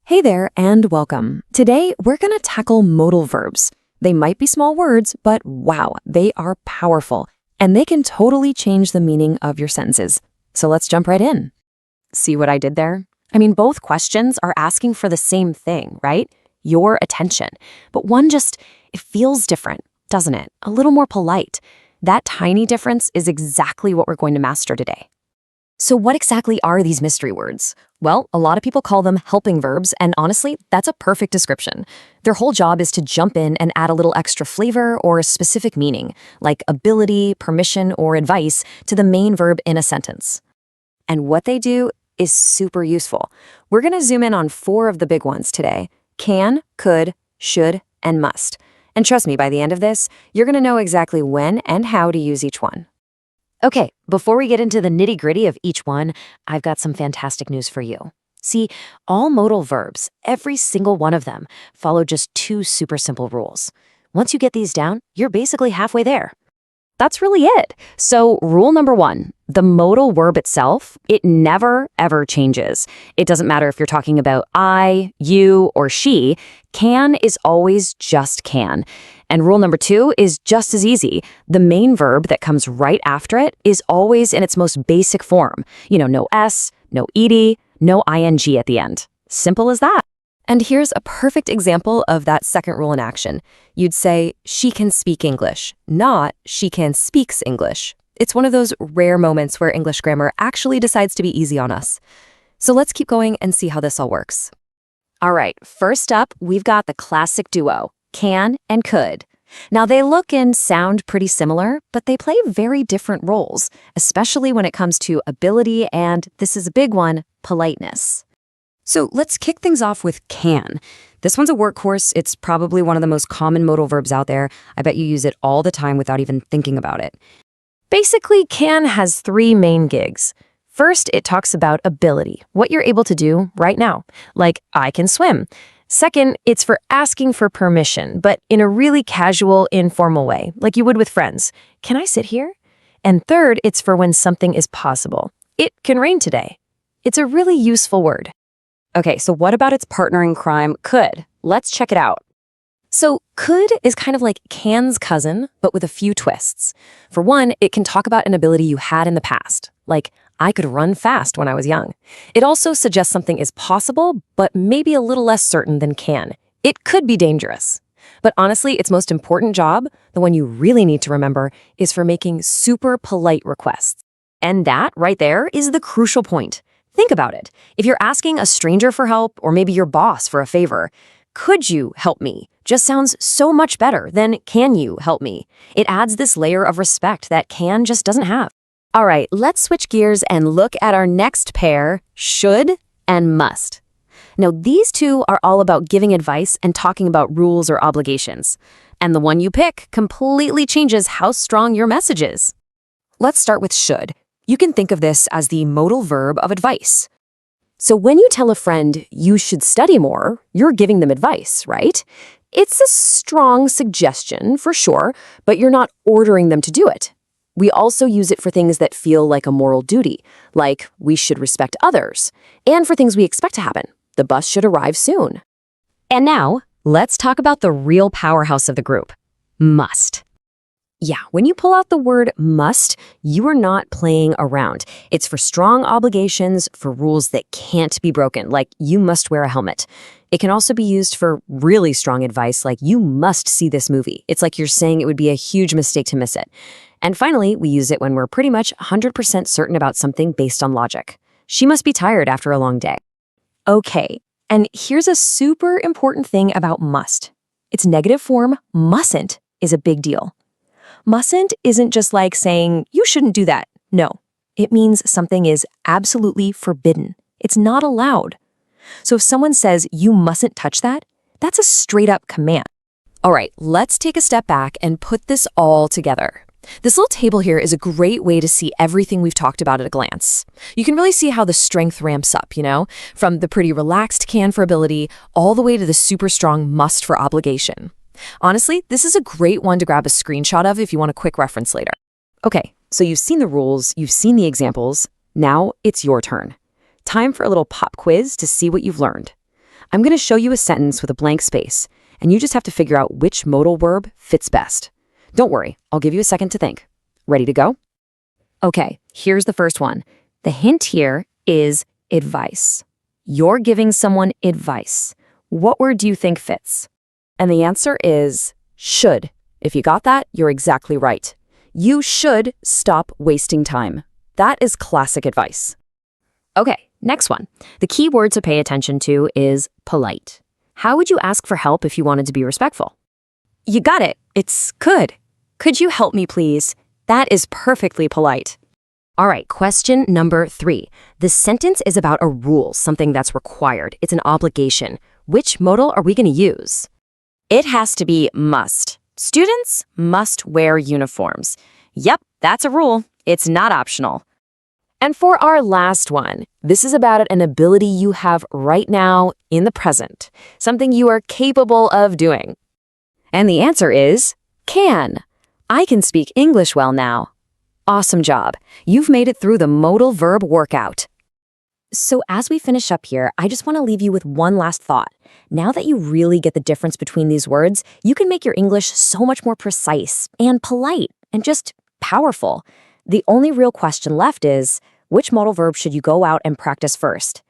Hey there and welcome. Today, we're going to tackle modal verbs. They might be small words, but wow, they are powerful, and they can totally change the meaning of your sentences. So let's jump right in. See what I did there? I mean, both questions are asking for the same thing, right? Your attention. But one it feels different, doesn't it? A little more polite. That tiny difference is exactly what we're going to master today. So what exactly are these mystery words? Well, a lot of people call them helping verbs, and honestly, that's a perfect description. Their whole job is to jump in and add a little extra flavor or a specific meaning, like ability, permission, or advice, to the main verb in a sentence. And what they do is super useful. We're going to zoom in on 4 of the big ones today: can, could, should, and must. And trust me, by the end of this, you're going to know exactly when and how to use each one. Okay, before we get into the nitty-gritty of each one, I've got some fantastic news for you. See, all modal verbs, every single one of them, follow just 2 super simple rules. Once you get these down, you're basically halfway there. That's really it. So rule number 1, the modal verb itself, it never, ever changes. It doesn't matter if you're talking about I, you, or she. Can is always just can. And rule number 2 is just as easy. The main verb that comes right after it is always in its most basic form. No S, no ed, no ing at the end. Simple as that. And here's a perfect example of that second rule in action. You'd say, she can speak English, not she can speaks English. It's one of those rare moments where English grammar actually decides to be easy on us. So let's keep going and see how this all works. All right, first up, we've got the classic duo, can and could. Now, they look and sound pretty similar, but they play very different roles, especially when it comes to ability and, this is a big one, politeness. So let's kick things off with can. This one's a workhorse. It's probably one of the most common modal verbs out there. I bet you use it all the time without even thinking about it. Basically, can has 3 main gigs. First, it talks about ability, what you're able to do right now, like I can swim. Second, it's for asking for permission, but in a really casual, informal way, like you would with friends. Can I sit here? And third, it's for when something is possible. It can rain today. It's a really useful word. Okay, so what about its partner in crime, could? Let's check it out. So could is kind of like can's cousin, but with a few twists. For one, it can talk about an ability you had in the past, like I could run fast when I was young. It also suggests something is possible, but maybe a little less certain than can. It could be dangerous. But honestly, its most important job, the one you really need to remember, is for making super polite requests. And that right there is the crucial point. Think about it. If you're asking a stranger for help, or maybe your boss for a favor, could you help me just sounds so much better than can you help me. It adds this layer of respect that can just doesn't have. All right, let's switch gears and look at our next pair, should and must. Now, these 2 are all about giving advice and talking about rules or obligations. And the one you pick completely changes how strong your message is. Let's start with should. You can think of this as the modal verb of advice. So when you tell a friend you should study more, you're giving them advice, right? It's a strong suggestion for sure, but you're not ordering them to do it. We also use it for things that feel like a moral duty, like we should respect others, and for things we expect to happen. The bus should arrive soon. And now, let's talk about the real powerhouse of the group, must. Yeah, when you pull out the word must, you are not playing around. It's for strong obligations, for rules that can't be broken, like you must wear a helmet. It can also be used for really strong advice, like you must see this movie. It's like you're saying it would be a huge mistake to miss it. And finally, we use it when we're pretty much 100% certain about something based on logic. She must be tired after a long day. Okay, and here's a super important thing about must. Its negative form, mustn't, is a big deal. Mustn't isn't just like saying, you shouldn't do that. No, it means something is absolutely forbidden. It's not allowed. So if someone says, you mustn't touch that, that's a straight-up command. All right, let's take a step back and put this all together. This little table here is a great way to see everything we've talked about at a glance. You can really see how the strength ramps up, from the pretty relaxed can for ability all the way to the super strong must for obligation. Honestly, this is a great one to grab a screenshot of if you want a quick reference later. Okay, so you've seen the rules, you've seen the examples. Now it's your turn. Time for a little pop quiz to see what you've learned. I'm going to show you a sentence with a blank space, and you just have to figure out which modal verb fits best. Don't worry, I'll give you a second to think. Ready to go? Okay, here's the first one. The hint here is advice. You're giving someone advice. What word do you think fits? And the answer is should. If you got that, you're exactly right. You should stop wasting time. That is classic advice. Okay, next one. The key word to pay attention to is polite. How would you ask for help if you wanted to be respectful? You got it. It's could. Could you help me, please? That is perfectly polite. All right, question number 3. The sentence is about a rule, something that's required. It's an obligation. Which modal are we going to use? It has to be must. Students must wear uniforms. Yep, that's a rule. It's not optional. And for our last one, this is about an ability you have right now in the present, something you are capable of doing. And the answer is can. I can speak English well now. Awesome job. You've made it through the modal verb workout. So as we finish up here, I just want to leave you with one last thought. Now that you really get the difference between these words, you can make your English so much more precise and polite and just powerful. The only real question left is, which modal verb should you go out and practice first?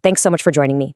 Thanks so much for joining me.